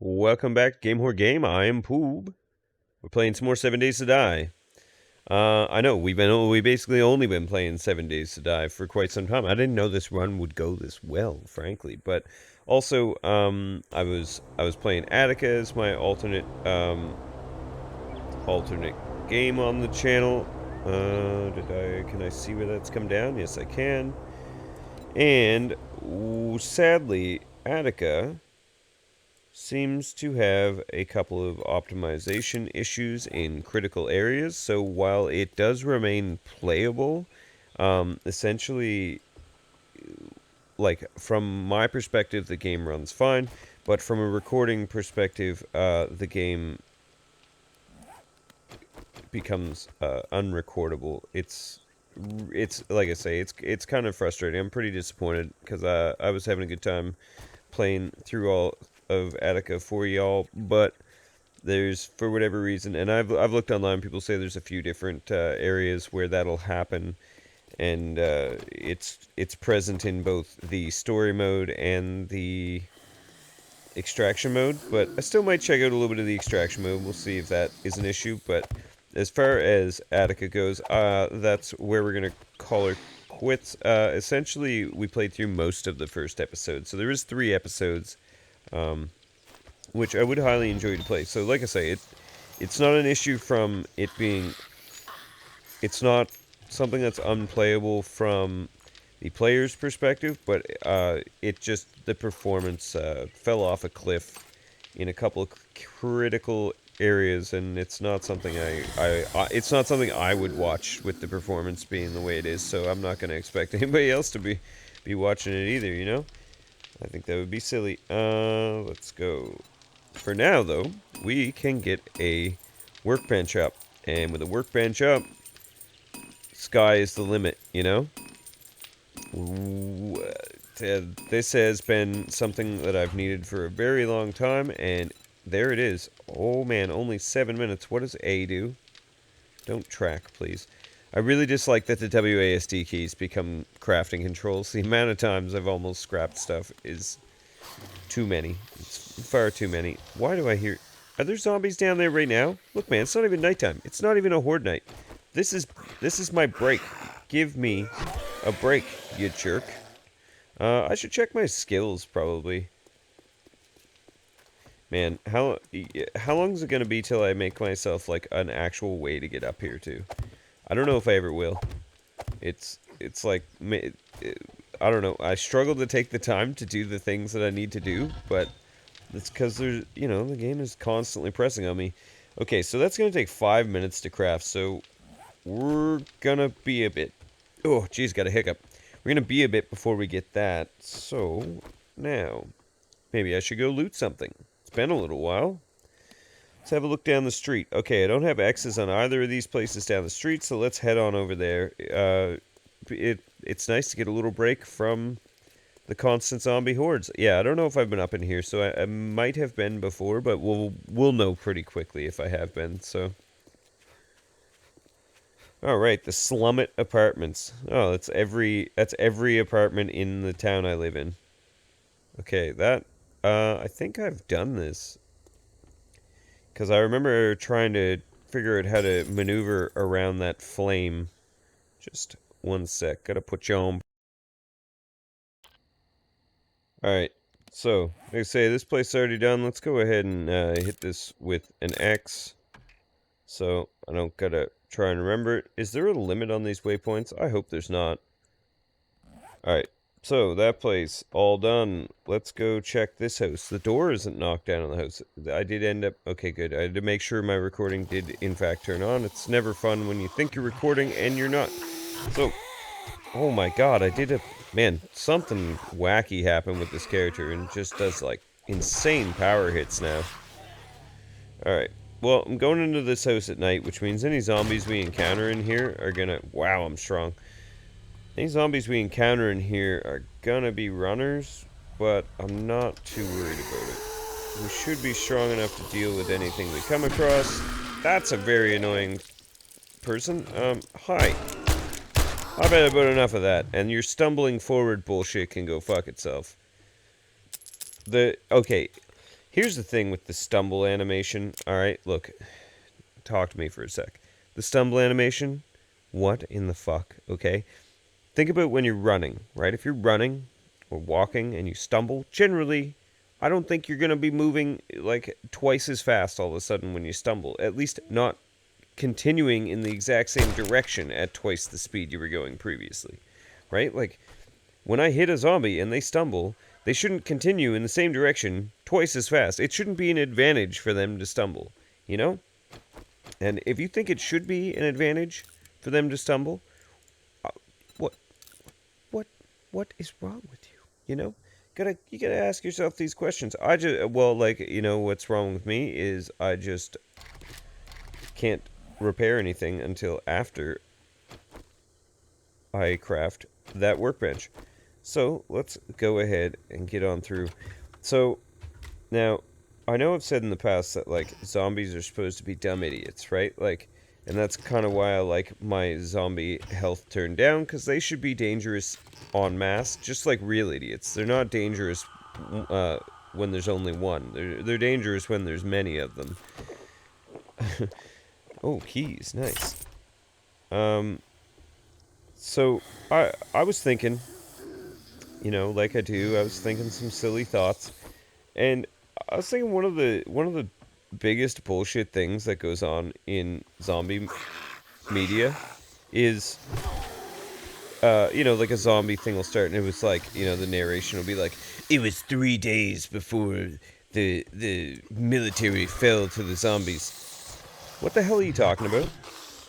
Welcome back to Game Horde Game. I am Poob. We're playing some more 7 Days to Die. I know we basically only been playing 7 Days to Die for quite some time. I didn't know this run would go this well, frankly. But also, I was playing Attica as my alternate game on the channel. Can I see where that's come down? Yes, I can. And sadly, Attica seems to have a couple of optimization issues in critical areas. So while it does remain playable, essentially, like from my perspective, the game runs fine. But from a recording perspective, the game becomes unrecordable. It's like I say, it's kind of frustrating. I'm pretty disappointed because I was having a good time playing through all of Attica for y'all, but there's, for whatever reason, and I've looked online, people say there's a few different areas where that'll happen, and it's present in both the story mode and the extraction mode, but I still might check out a little bit of the extraction mode. We'll see if that is an issue, but as far as Attica goes, that's where we're going to call her quits. Essentially, we played through most of the first episode, so there is 3 episodes, which I would highly enjoy to play. So like I say, it's not an issue from it being... It's not something that's unplayable from the player's perspective, but it just, the performance fell off a cliff in a couple of critical areas, and it's not something it's not something I would watch with the performance being the way it is, so I'm not going to expect anybody else to be watching it either, you know? I think that would be silly. Let's go. For now, though, we can get a workbench up, and with a workbench up, sky is the limit, you know? This has been something that I've needed for a very long time, and there it is. Oh man, only 7 minutes. What does A do? Don't track, please. I really dislike that the WASD keys become crafting controls. The amount of times I've almost scrapped stuff is too many. It's far too many. Why do I hear... Are there zombies down there right now? Look, man, it's not even nighttime. It's not even a horde night. This is my break. Give me a break, you jerk. I should check my skills, probably. Man, how long is it going to be till I make myself, like, an actual way to get up here, too? I don't know if I ever will. It's like... I don't know. I struggle to take the time to do the things that I need to do, but it's because there's, you know, the game is constantly pressing on me. Okay, so that's going to take 5 minutes to craft, so we're going to be a bit... Oh, geez, got a hiccup. We're going to be a bit before we get that, so now maybe I should go loot something. It's been a little while. Let's have a look down the street. Okay, I don't have X's on either of these places down the street, so let's head on over there. It's nice to get a little break from the constant zombie hordes. Yeah, I don't know if I've been up in here, so I might have been before, but we'll know pretty quickly if I have been, so... Alright, the Slummet Apartments. Oh, that's every apartment in the town I live in. Okay, that... I think I've done this. Because I remember trying to figure out how to maneuver around that flame. Just one sec. Gotta put you on. Alright, so, like I say, this place is already done. Let's go ahead and hit this with an X. So, I don't gotta try and remember it. Is there a limit on these waypoints? I hope there's not. Alright, so that place, all done. Let's go check this house. The door isn't knocked down on the house. I did end up... Okay, good. I had to make sure my recording did, in fact, turn on. It's never fun when you think you're recording and you're not. So, oh my god, I did a... Man, something wacky happened with this character and just does, like, insane power hits now. Alright. Well, I'm going into this house at night, which means any zombies we encounter in here are gonna... Wow, I'm strong. Any zombies we encounter in here are gonna be runners, but I'm not too worried about it. We should be strong enough to deal with anything we come across. That's a very annoying person. Hi. I've had about enough of that, and your stumbling forward bullshit can go fuck itself. Okay, Here's the thing with the stumble animation. Alright, look. Talk to me for a sec. The stumble animation, what in the fuck, okay? Think about when you're running, right? If you're running or walking and you stumble, generally, I don't think you're going to be moving like twice as fast all of a sudden when you stumble. At least not continuing in the exact same direction at twice the speed you were going previously, right? Like, when I hit a zombie and they stumble, they shouldn't continue in the same direction twice as fast. It shouldn't be an advantage for them to stumble, you know? And if you think it should be an advantage for them to stumble, what, what is wrong with you? You know, you gotta ask yourself these questions. What's wrong with me is I just can't repair anything until after I craft that workbench. So let's go ahead and get on through. So now, I know I've said in the past that, like, zombies are supposed to be dumb idiots, right? Like, and that's kind of why I like my zombie health turned down, because they should be dangerous en masse, just like real idiots. They're not dangerous when there's only one. They're dangerous when there's many of them. Oh, keys, nice. So, I was thinking, you know, like I do, I was thinking some silly thoughts, and I was thinking one of the biggest bullshit things that goes on in zombie media is, like a zombie thing will start and it was like, the narration will be like, it was 3 days before the military fell to the zombies. What the hell are you talking about?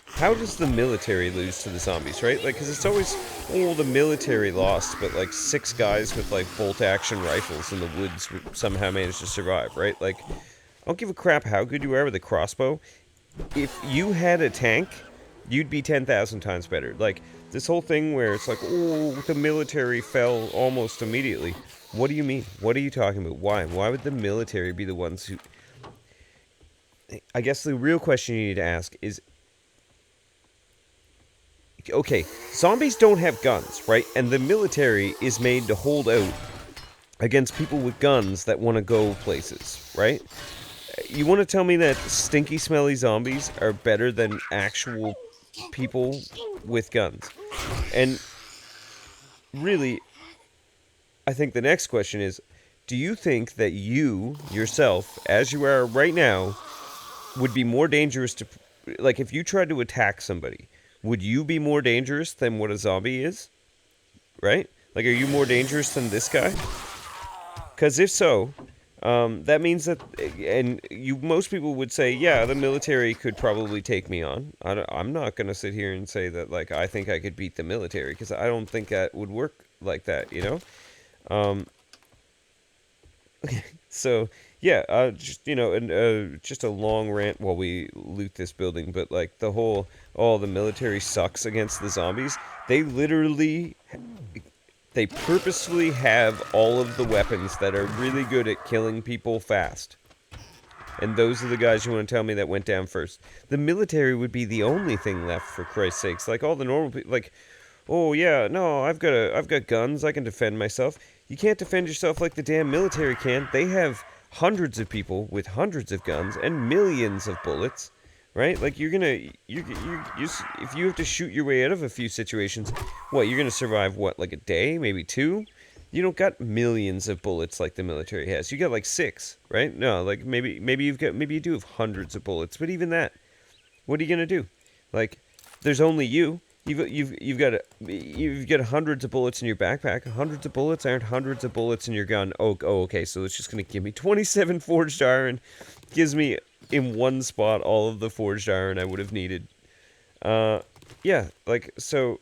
How does the military lose to the zombies, right? Like, because it's always, the military lost, but, like, 6 guys with, like, bolt-action rifles in the woods somehow managed to survive, right? Like, I don't give a crap how good you are with a crossbow. If you had a tank, you'd be 10,000 times better. Like, this whole thing where it's like, the military fell almost immediately. What do you mean? What are you talking about? Why? Why would the military be the ones who... I guess the real question you need to ask is... Okay, zombies don't have guns, right? And the military is made to hold out against people with guns that want to go places, right? You want to tell me that stinky, smelly zombies are better than actual people with guns? And really, I think the next question is, do you think that you, yourself, as you are right now, would be more dangerous to... Like, if you tried to attack somebody... Would you be more dangerous than what a zombie is? Right? Like, are you more dangerous than this guy? Because if so, that means that... And most people would say, yeah, the military could probably take me on. I'm not going to sit here and say that, like, I think I could beat the military, because I don't think that would work like that, you know? So... Yeah, just a long rant while we loot this building, but, like, the whole, the military sucks against the zombies. They purposefully have all of the weapons that are really good at killing people fast. And those are the guys you want to tell me that went down first. The military would be the only thing left, for Christ's sakes. Like, all the normal people, like, oh, yeah, no, I've got guns, I can defend myself. You can't defend yourself like the damn military can. They have... hundreds of people with hundreds of guns and millions of bullets, right? Like, if you have to shoot your way out of a few situations, you're gonna survive, like a day, maybe 2? You don't got millions of bullets like the military has. You got like 6, right? No, like maybe you do have hundreds of bullets, but even that, what are you gonna do? Like, there's only you. You've got hundreds of bullets in your backpack. Hundreds of bullets aren't hundreds of bullets in your gun. Okay, so it's just gonna give me 27 forged iron. Gives me in one spot all of the forged iron I would have needed. Yeah, like, so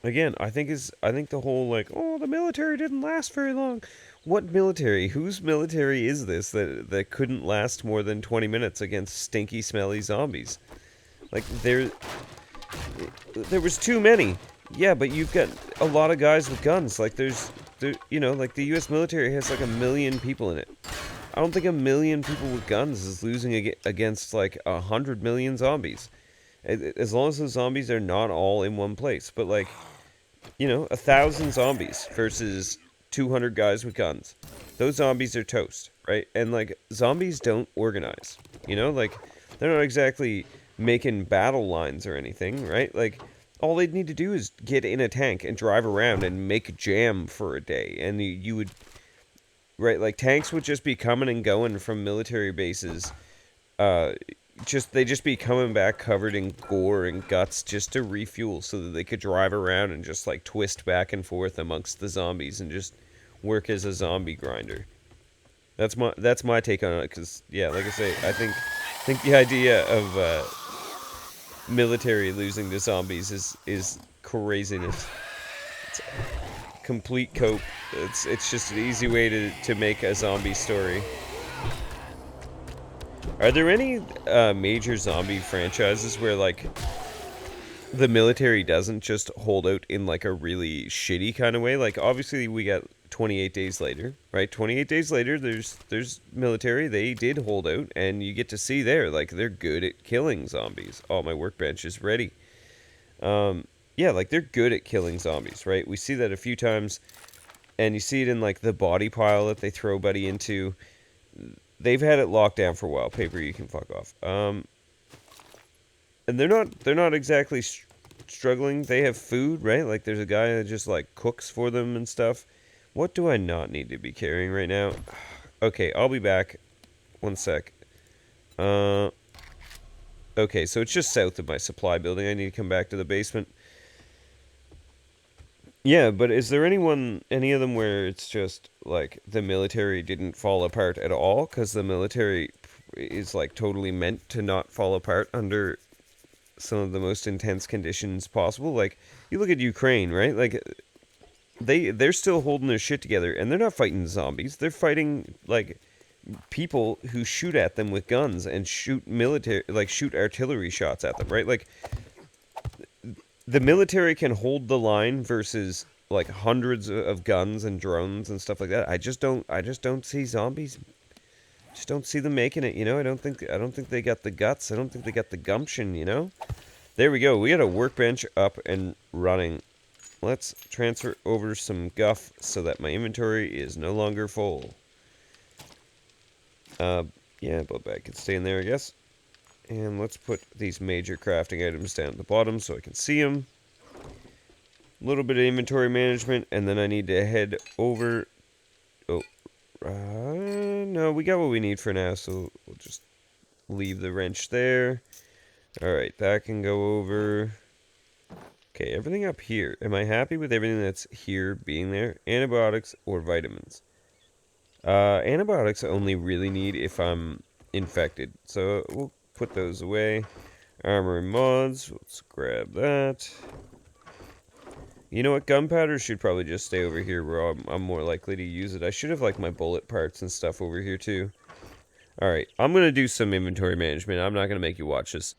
again, I think the whole, like, the military didn't last very long. What military? Whose military is this that couldn't last more than 20 minutes against stinky, smelly zombies? Like, there was too many. Yeah, but you've got a lot of guys with guns. Like, like, the U.S. military has, like, 1 million people in it. I don't think 1 million people with guns is losing against, like, 100 million zombies. As long as those zombies are not all in one place. But, like, 1,000 zombies versus 200 guys with guns. Those zombies are toast, right? And, like, zombies don't organize, you know? Like, they're not exactly making battle lines or anything, right? Like, all they'd need to do is get in a tank and drive around and make jam for a day. And you would, right, like, tanks would just be coming and going from military bases. They just be coming back covered in gore and guts just to refuel so that they could drive around and just, like, twist back and forth amongst the zombies and just work as a zombie grinder. That's my take on it, because, yeah, like I say, I think the idea of military losing to zombies is craziness. It's complete cope. It's just an easy way to make a zombie story. Are there any major zombie franchises where, like, the military doesn't just hold out in, like, a really shitty kind of way? Like, obviously we got 28 Days Later, right? 28 Days Later, there's military. They did hold out, and you get to see there, like, they're good at killing zombies. Oh, my workbench is ready. Yeah, like, they're good at killing zombies, right? We see that a few times, and you see it in, like, the body pile that they throw Buddy into. They've had it locked down for a while. Paper, you can fuck off. And they're not exactly struggling. They have food, right? Like, there's a guy that just, like, cooks for them and stuff. What do I not need to be carrying right now? Okay, I'll be back. One sec. Okay, so it's just south of my supply building. I need to come back to the basement. Yeah, but is there any of them where it's just, like, the military didn't fall apart at all? Because the military is, like, totally meant to not fall apart under some of the most intense conditions possible. Like, you look at Ukraine, right? Like, they're still holding their shit together, and they're not fighting zombies. They're fighting, like, people who shoot at them with guns and shoot artillery shots at them, right? Like, the military can hold the line versus, like, hundreds of guns and drones and stuff like that. I just don't see zombies. Just don't see them making it, you know? I don't think they got the guts. I don't think they got the gumption, you know? There we go. We got a workbench up and running. Let's transfer over some guff so that my inventory is no longer full. Yeah, blood bag can stay in there, I guess. And let's put these major crafting items down at the bottom so I can see them. A little bit of inventory management, and then I need to head over. Oh, no, we got what we need for now, so we'll just leave the wrench there. Alright, that can go over. Okay, everything up here. Am I happy with everything that's here being there? Antibiotics or vitamins? Antibiotics I only really need if I'm infected, so we'll put those away. Armor and mods, let's grab that. You know what, gunpowder should probably just stay over here where I'm more likely to use it. I should have, like, my bullet parts and stuff over here too. Alright, I'm gonna do some inventory management. I'm not gonna make you watch this.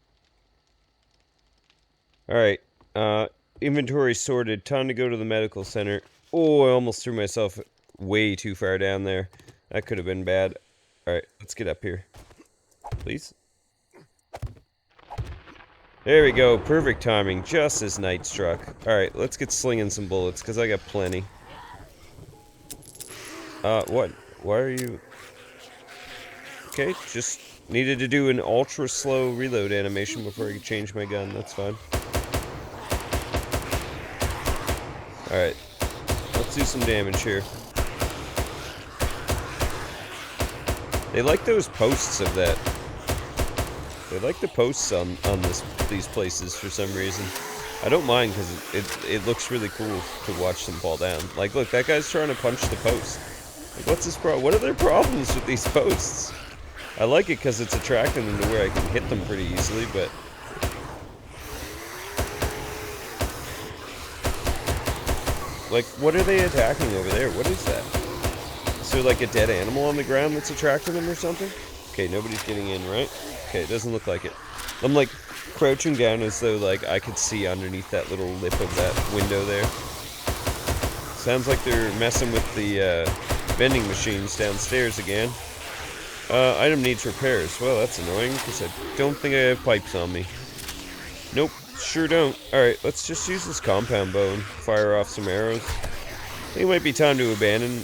Alright, inventory sorted. Time to go to the medical center. Oh, I almost threw myself way too far down there. That could have been bad. Alright, let's get up here. Please. There we go. Perfect timing. Just as night struck. Alright, let's get slinging some bullets, because I got plenty. What? Why are you... Okay, just needed to do an ultra slow reload animation before I could change my gun. That's fine. Alright. Let's do some damage here. They like those posts of that. They like the posts on these places for some reason. I don't mind because it looks really cool to watch them fall down. Like, look, that guy's trying to punch the post. Like, what's his problem? What are their problems with these posts? I like it because it's attracting them to where I can hit them pretty easily, but... Like, what are they attacking over there? What is that? Is there, like, a dead animal on the ground that's attracting them or something? Okay, nobody's getting in, right? Okay, it doesn't look like it. I'm, like, crouching down as though, like, I could see underneath that little lip of that window there. Sounds like they're messing with the, vending machines downstairs again. Item needs repairs. Well, that's annoying, because I don't think I have pipes on me. Nope, sure don't. Alright, let's just use this compound bow and fire off some arrows. think it might be time to abandon.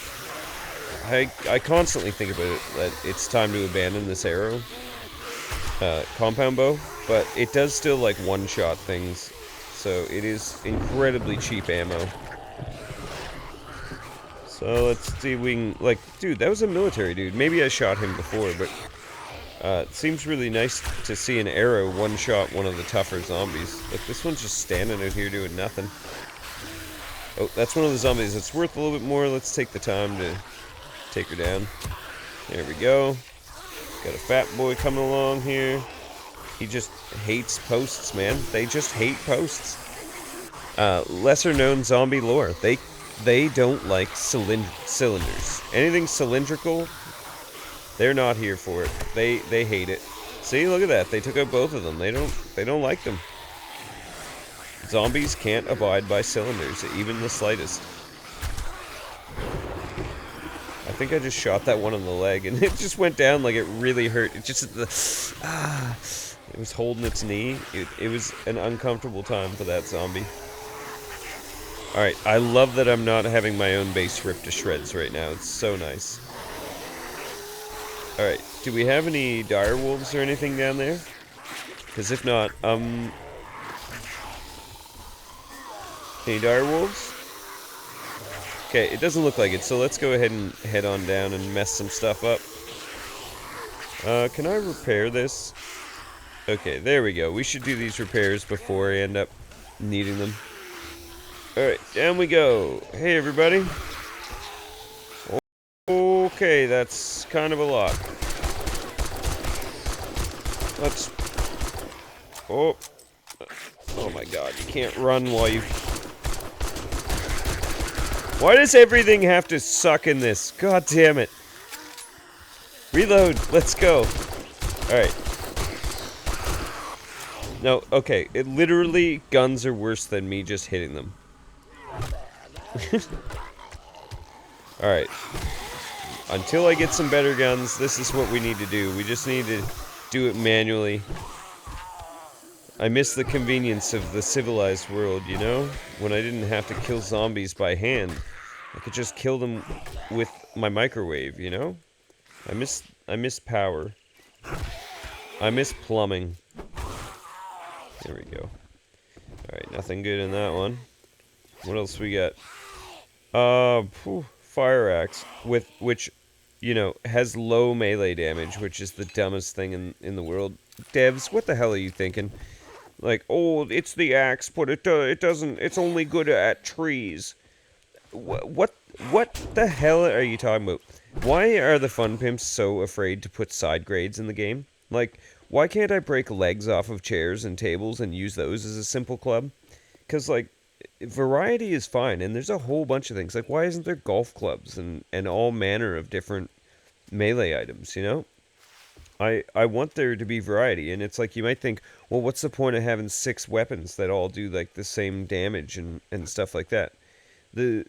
I constantly think about it, that it's time to abandon this arrow. Compound bow. But it does still, like, one-shot things. So it is incredibly cheap ammo. So let's see if we can, like, dude, that was a military dude. Maybe I shot him before, but it seems really nice to see an arrow one-shot one of the tougher zombies. Look, this one's just standing out here doing nothing. Oh, that's one of the zombies that's worth a little bit more. Let's take the time to take her down. There we go. Got a fat boy coming along here. He just hates posts, man. They just hate posts. Lesser known zombie lore. They don't like cylinders. Anything cylindrical, they're not here for it. They hate it. See, look at that. They took out both of them. They don't like them. Zombies can't abide by cylinders, even the slightest. I think I just shot that one on the leg, and it just went down like it really hurt. It just it was holding its knee. It was an uncomfortable time for that zombie. Alright, I love that I'm not having my own base ripped to shreds right now. It's so nice. Alright, do we have any dire wolves or anything down there? Because if not, any dire wolves? Okay, it doesn't look like it, so let's go ahead and head on down and mess some stuff up. Can I repair this? Okay, there we go. We should do these repairs before I end up needing them. Alright, down we go. Hey, everybody. Okay, that's kind of a lot. Let's... Oh. Oh my god, you can't run while you... Why does everything have to suck in this? God damn it. Reload, let's go. Alright. No, okay, it literally, guns are worse than me just hitting them. Alright. Until I get some better guns, this is what we need to do. We just need to do it manually. I miss the convenience of the civilized world, you know? When I didn't have to kill zombies by hand. I could just kill them with my microwave, you know? I miss power. I miss plumbing. There we go. Alright, nothing good in that one. What else we got? Fire axe, which, you know, has low melee damage, which is the dumbest thing in the world. Devs, what the hell are you thinking? Like, oh, it's the axe, but it doesn't, it's only good at trees. What the hell are you talking about? Why are the fun pimps so afraid to put side grades in the game? Like, why can't I break legs off of chairs and tables and use those as a simple club? Because, like, variety is fine, and there's a whole bunch of things. Like, why isn't there golf clubs and all manner of different melee items, you know? I want there to be variety, and it's like, you might think, well, what's the point of having 6 weapons that all do, like, the same damage and stuff like that? The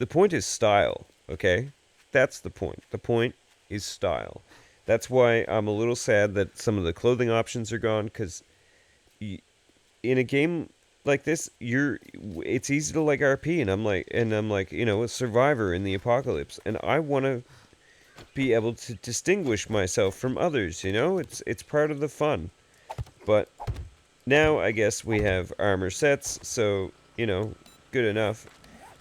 point is style, okay? That's the point. The point is style. That's why I'm a little sad that some of the clothing options are gone, because in a game like this, it's easy to like RP, and I'm like, you know, a survivor in the apocalypse, and I want to be able to distinguish myself from others, you know? It's part of the fun. But now I guess we have armor sets, so, you know, good enough.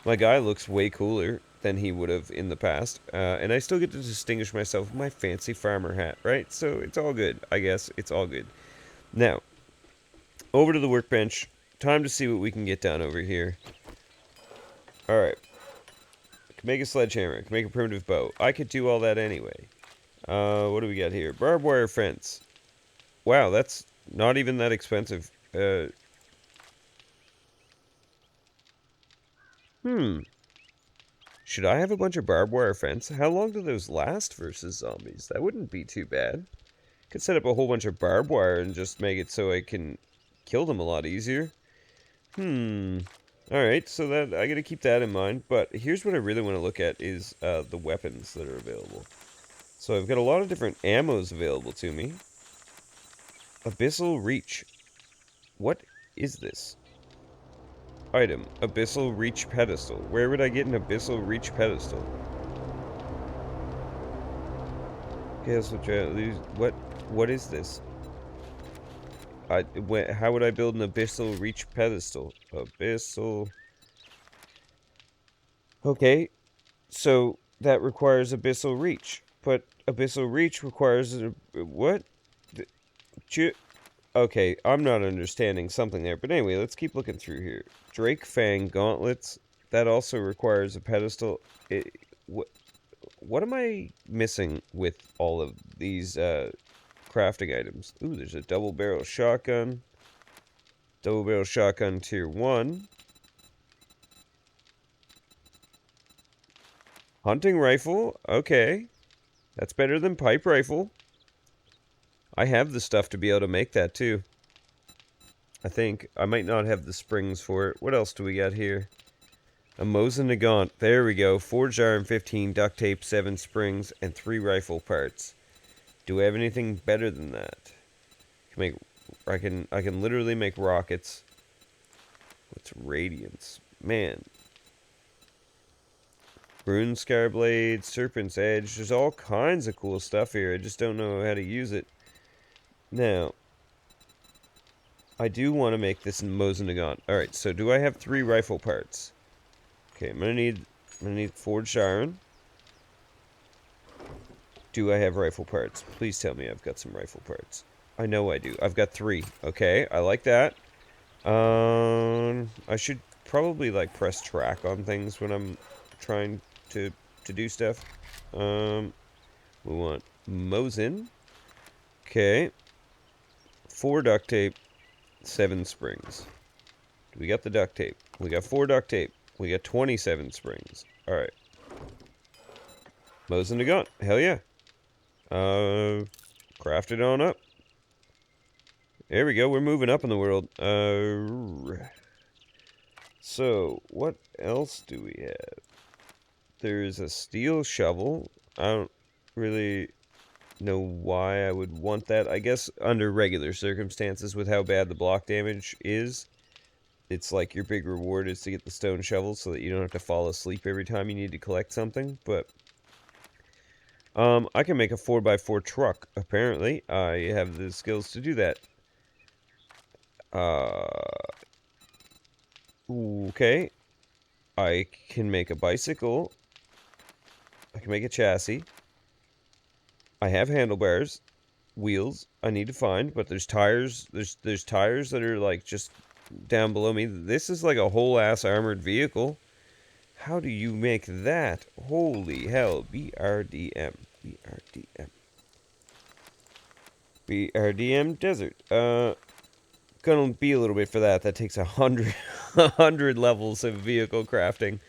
My guy looks way cooler than he would have in the past, and I still get to distinguish myself with my fancy farmer hat, right? So it's all good, I guess. It's all good. Now, over to the workbench. Time to see what we can get done over here. Alright. I can make a sledgehammer. I can make a primitive bow. I could do all that anyway. What do we got here? Barbed wire fence. Wow, that's not even that expensive. Should I have a bunch of barbed wire fence? How long do those last versus zombies? That wouldn't be too bad. Could set up a whole bunch of barbed wire and just make it so I can kill them a lot easier. Alright, so that I gotta keep that in mind. But here's what I really want to look at is the weapons that are available. So I've got a lot of different ammos available to me. Abyssal Reach. What is this? Item. Abyssal Reach Pedestal. Where would I get an Abyssal Reach Pedestal? Guess what is this? How would I build an Abyssal Reach Pedestal? Abyssal... Okay, so that requires Abyssal Reach. But Abyssal Reach requires... what? Okay, I'm not understanding something there. But anyway, let's keep looking through here. Drake Fang Gauntlets. That also requires a pedestal. What am I missing with all of these crafting items? Ooh, there's a double barrel shotgun. Double barrel shotgun tier 1. Hunting rifle. Okay. That's better than pipe rifle. I have the stuff to be able to make that too. I think. I might not have the springs for it. What else do we got here? A Mosin Nagant. There we go. Forged iron 15, duct tape 7 springs, and 3 rifle parts. Do I have anything better than that? I can literally make rockets. What's radiance? Man. Rune Scar Blade, Serpent's Edge. There's all kinds of cool stuff here. I just don't know how to use it. Now, I do want to make this Mosin Nagant. Alright, so do I have 3 rifle parts? Okay, I'm gonna need forged iron. Do I have rifle parts? Please tell me I've got some rifle parts. I know I do. I've got 3. Okay, I like that. I should probably like press track on things when I'm trying to do stuff. We want Mosin. Okay. 4 duct tape, 7 springs. We got the duct tape. We got 4 duct tape. We got 27 springs. Alright. Mosin to gun. Hell yeah. Craft it on up. There we go. We're moving up in the world. So, what else do we have? There's a steel shovel. I don't really know why I would want that. I guess under regular circumstances with how bad the block damage is, it's like your big reward is to get the stone shovel so that you don't have to fall asleep every time you need to collect something. But I can make a 4x4 truck, apparently. I have the skills to do that. Okay. I can make a bicycle. I can make a chassis. I have handlebars. Wheels I need to find, but there's tires. There's tires that are like just down below me. This is like a whole ass armored vehicle. How do you make that? Holy hell. BRDM. BRDM. BRDM desert. Gonna be a little bit for that. That takes 100 levels of vehicle crafting.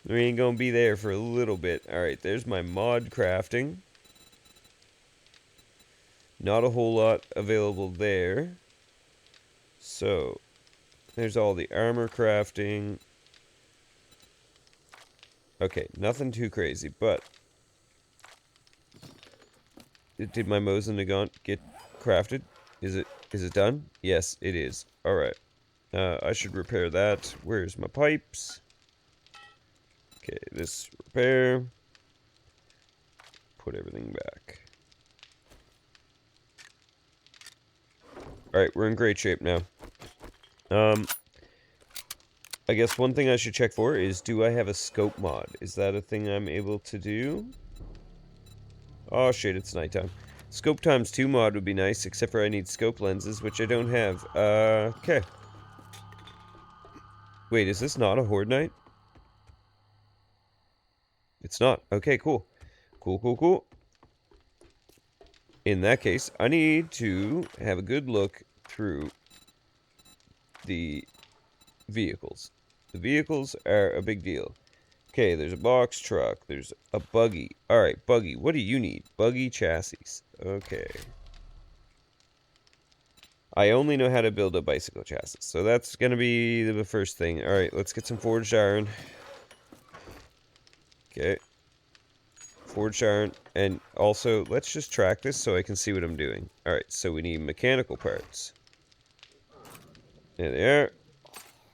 We ain't gonna be there for a little bit. Alright, there's my mod crafting. Not a whole lot available there. So, there's all the armor crafting. Okay, nothing too crazy, but... Did my Mosin Nagant get crafted? Is it done? Yes, it is. Alright. I should repair that. Where's my pipes? Okay, this repair. Put everything back. Alright, we're in great shape now. I guess one thing I should check for is, do I have a scope mod? Is that a thing I'm able to do? Oh shit, it's nighttime. Scope times 2 mod would be nice, except for I need scope lenses, which I don't have. Okay. Wait, is this not a horde night? It's not. Okay, cool. Cool. In that case, I need to have a good look through the vehicles. The vehicles are a big deal. Okay, there's a box truck. There's a buggy. Alright, buggy. What do you need? Buggy chassis. Okay. I only know how to build a bicycle chassis, so that's going to be the first thing. Alright, let's get some forged iron. Okay. Forged iron. And also, let's just track this so I can see what I'm doing. Alright, so we need mechanical parts. There they are.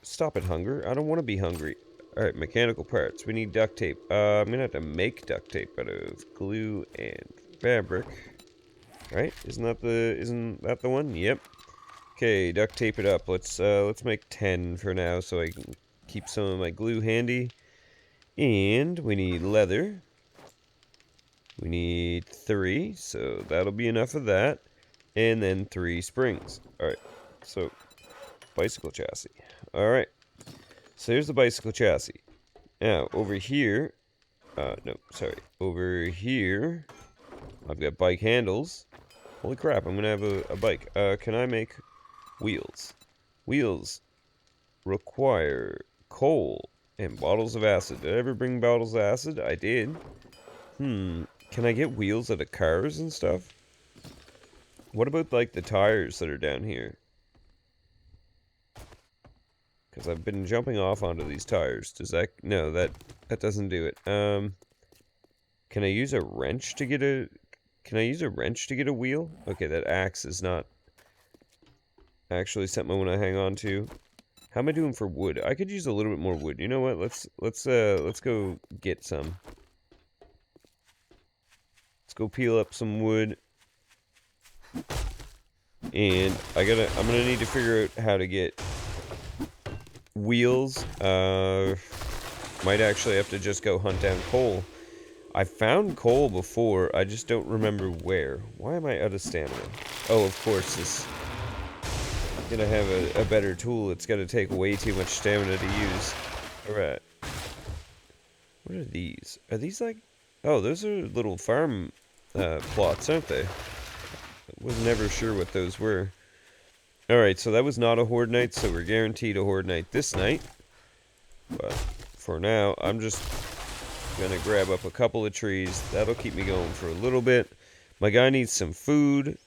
Stop it, hunger. I don't want to be hungry. Alright, mechanical parts. We need duct tape. I'm gonna have to make duct tape out of glue and fabric. Right? Isn't that the one? Yep. Okay, duct tape it up. Let's make 10 for now so I can keep some of my glue handy. And we need leather. We need 3, so that'll be enough of that. And then 3 springs. Alright, so bicycle chassis. Alright, so here's the bicycle chassis. Now, over here, over here, I've got bike handles. Holy crap, I'm gonna have a bike. Can I make wheels? Wheels require coal and bottles of acid. Did I ever bring bottles of acid? I did. Can I get wheels out of cars and stuff? What about, like, the tires that are down here? Because I've been jumping off onto these tires. Does that... No, that doesn't do it. Can I use a wrench to get a... Can I use a wrench to get a wheel? Okay, that axe is not actually something I want to hang on to. How am I doing for wood? I could use a little bit more wood. You know what? Let's go get some. Let's go peel up some wood. And I'm gonna need to figure out how to get wheels. Might actually have to just go hunt down coal. I found coal before, I just don't remember where. Why am I out of stamina? Oh, of course, this... I'm gonna have a better tool. It's gonna take way too much stamina to use. Alright. What are these? Are these like... Oh, those are little farm plots, aren't they? I was never sure what those were. Alright, so that was not a horde night, so we're guaranteed a horde night this night. But for now, I'm just gonna grab up a couple of trees. That'll keep me going for a little bit. My guy needs some food.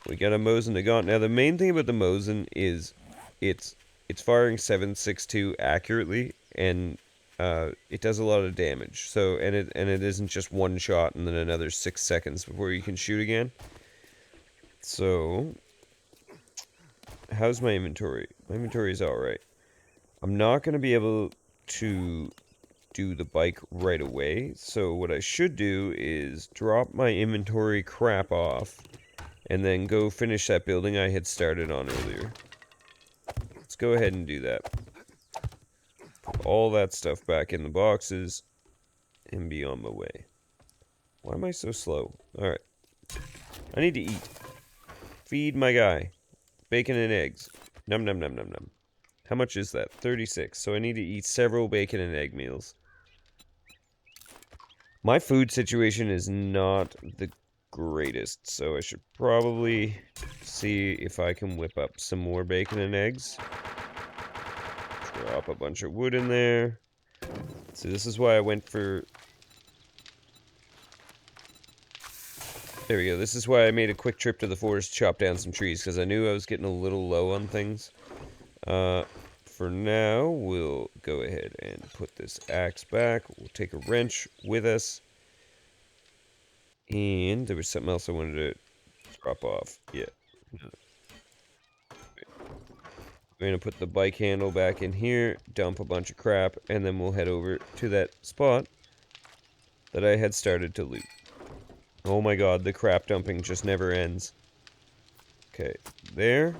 We got a Mosin to Gaunt. Now, the main thing about the Mosin is it's firing 7.62 accurately, and it does a lot of damage. So, and it isn't just one shot and then another 6 seconds before you can shoot again. So, how's my inventory? My inventory is alright. I'm not going to be able to do the bike right away, so what I should do is drop my inventory crap off and then go finish that building I had started on earlier. Let's go ahead and do that. Put all that stuff back in the boxes and be on my way. Why am I so slow? Alright. I need to eat. Feed my guy. Bacon and eggs. Num num num num num. How much is that? 36. So I need to eat several bacon and egg meals. My food situation is not the greatest, so I should probably see if I can whip up some more bacon and eggs. Drop a bunch of wood in there. So this is why I went for... There we go. This is why I made a quick trip to the forest to chop down some trees, because I knew I was getting a little low on things. For now, we'll go ahead and put this axe back. We'll take a wrench with us. And there was something else I wanted to drop off. Yeah. We're going to put the bike handle back in here, dump a bunch of crap, and then we'll head over to that spot that I had started to loot. Oh my god, the crap dumping just never ends. Okay, there.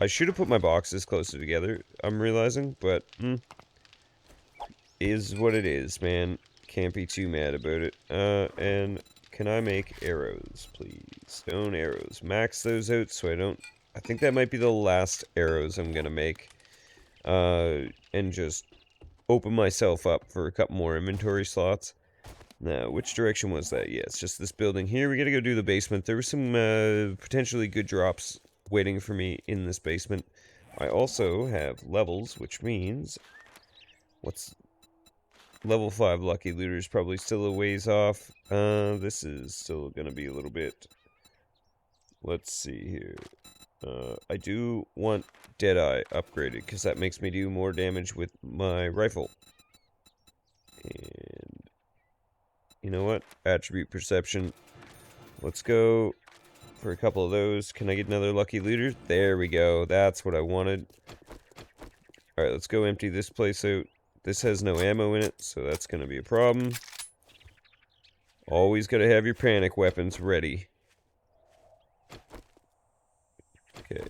I should have put my boxes closer together, I'm realizing, but, is what it is, man. Can't be too mad about it. And can I make arrows, please? Stone arrows. Max those out so I don't... I think that might be the last arrows I'm gonna make. And just open myself up for a couple more inventory slots. Now, which direction was that? Yeah, it's just this building here. We gotta go do the basement. There were some potentially good drops waiting for me in this basement. I also have levels, which means... What's... Level 5 Lucky Looter's probably still a ways off. This is still gonna be a little bit... Let's see here. I do want Deadeye upgraded, because that makes me do more damage with my rifle. And... You know what? Attribute Perception. Let's go for a couple of those. Can I get another Lucky Looter? There we go. That's what I wanted. Alright, let's go empty this place out. This has no ammo in it, so that's going to be a problem. Always got to have your panic weapons ready. Okay.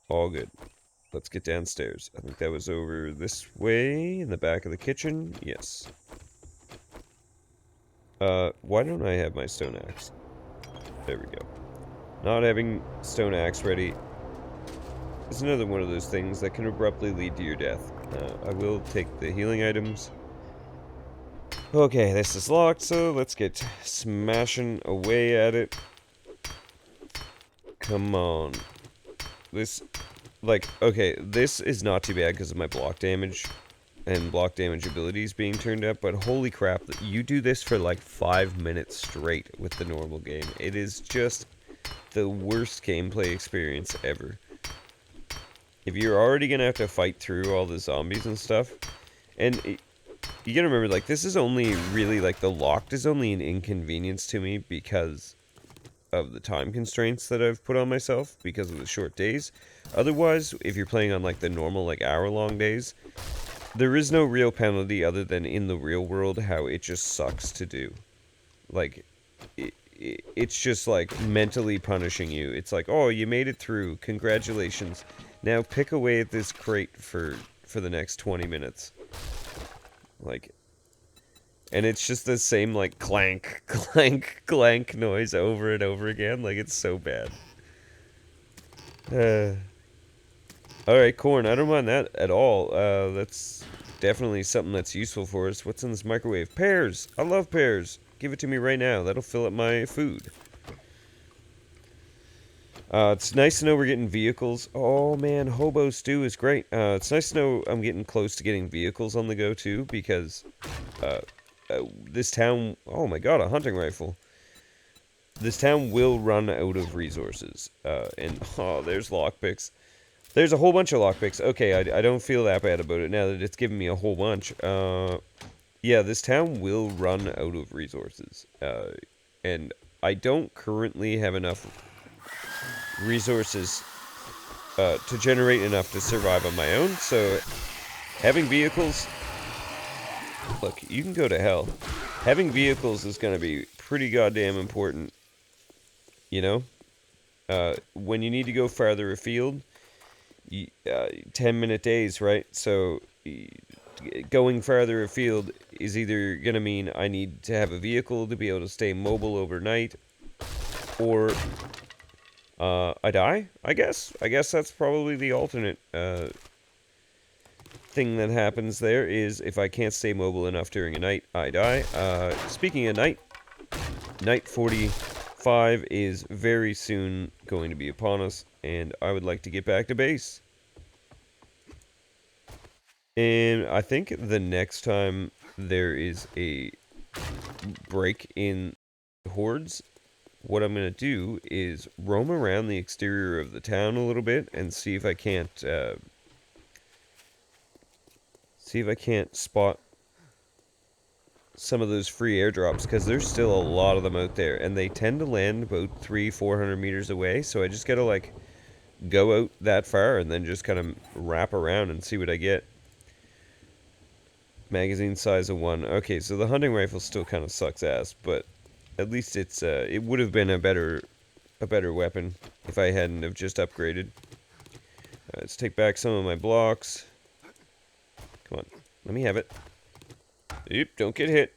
All good. Let's get downstairs. I think that was over this way, in the back of the kitchen. Yes. Why don't I have my stone axe? There we go. Not having stone axe ready is another one of those things that can abruptly lead to your death. I will take the healing items. Okay, this is locked, so let's get smashing away at it. Come on. This, like, okay, this is not too bad because of my block damage and block damage abilities being turned up, but holy crap, you do this for like 5 minutes straight with the normal game. It is just the worst gameplay experience ever. If you're already gonna have to fight through all the zombies and stuff, and you gotta remember, like, this is only really, like, the locked is only an inconvenience to me because of the time constraints that I've put on myself because of the short days. Otherwise, if you're playing on, like, the normal, like, hour-long days, there is no real penalty other than in the real world how it just sucks to do. Like, it's just, like, mentally punishing you. It's like, oh, you made it through. Congratulations. Now pick away at this crate for the next 20 minutes. Like, and it's just the same, like, clank, clank, clank noise over and over again. Like, it's so bad. Alright, corn. I don't mind that at all. That's definitely something that's useful for us. What's in this microwave? Pears! I love pears. Give it to me right now. That'll fill up my food. It's nice to know we're getting vehicles. Oh man, hobo stew is great. It's nice to know I'm getting close to getting vehicles on the go too, because this town, oh my god, a hunting rifle. This town will run out of resources. And, oh, there's lockpicks. There's a whole bunch of lockpicks. Okay, I don't feel that bad about it now that it's given me a whole bunch. Yeah, this town will run out of resources. And I don't currently have enough resources to generate enough to survive on my own, so having vehicles, look, you can go to hell. Having vehicles is going to be pretty goddamn important, you know? When you need to go farther afield, 10-minute days, right? So going farther afield is either going to mean I need to have a vehicle to be able to stay mobile overnight, or I die, I guess. I guess that's probably the alternate thing that happens there, is if I can't stay mobile enough during a night, I die. Speaking of night, night 45 is very soon going to be upon us, and I would like to get back to base. And I think the next time there is a break in hordes, what I'm going to do is roam around the exterior of the town a little bit and see if I can't spot some of those free airdrops, because there's still a lot of them out there, and they tend to land about 300-400 meters away, so I just gotta, like, go out that far and then just kind of wrap around and see what I get. Magazine size of 1. Okay, so the hunting rifle still kind of sucks ass, but at least it's it would have been a better weapon if I hadn't have just upgraded. Let's take back some of my blocks. Come on, let me have it. Oop, don't get hit.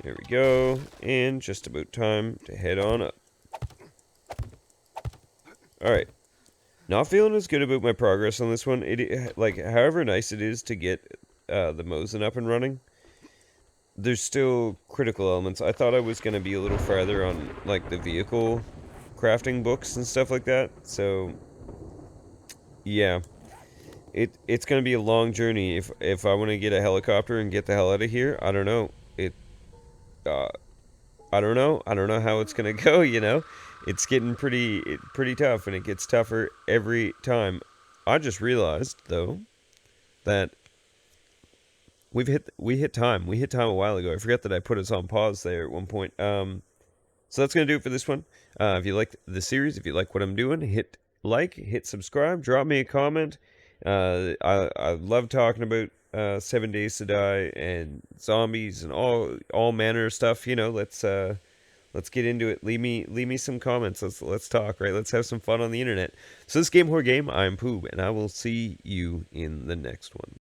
There we go, and just about time to head on up. Alright, not feeling as good about my progress on this one. Like, however nice it is to get the Mosin up and running, there's still critical elements. I thought I was going to be a little farther on, like, the vehicle crafting books and stuff like that, so yeah. It's going to be a long journey if I want to get a helicopter and get the hell out of here. I don't know. I don't know. I don't know how it's going to go, you know? It's getting pretty tough, and it gets tougher every time. I just realized, though, that we hit time. We hit time a while ago. I forgot that I put us on pause there at one point. So that's going to do it for this one. If you liked the series, if you like what I'm doing, hit like, hit subscribe, drop me a comment, I love talking about 7 Days to Die and zombies and all manner of stuff. Let's get into it. Leave me some comments. Let's talk. Right. Let's have some fun on the internet. So this Game Horde Game. I'm Poob, and I will see you in the next one.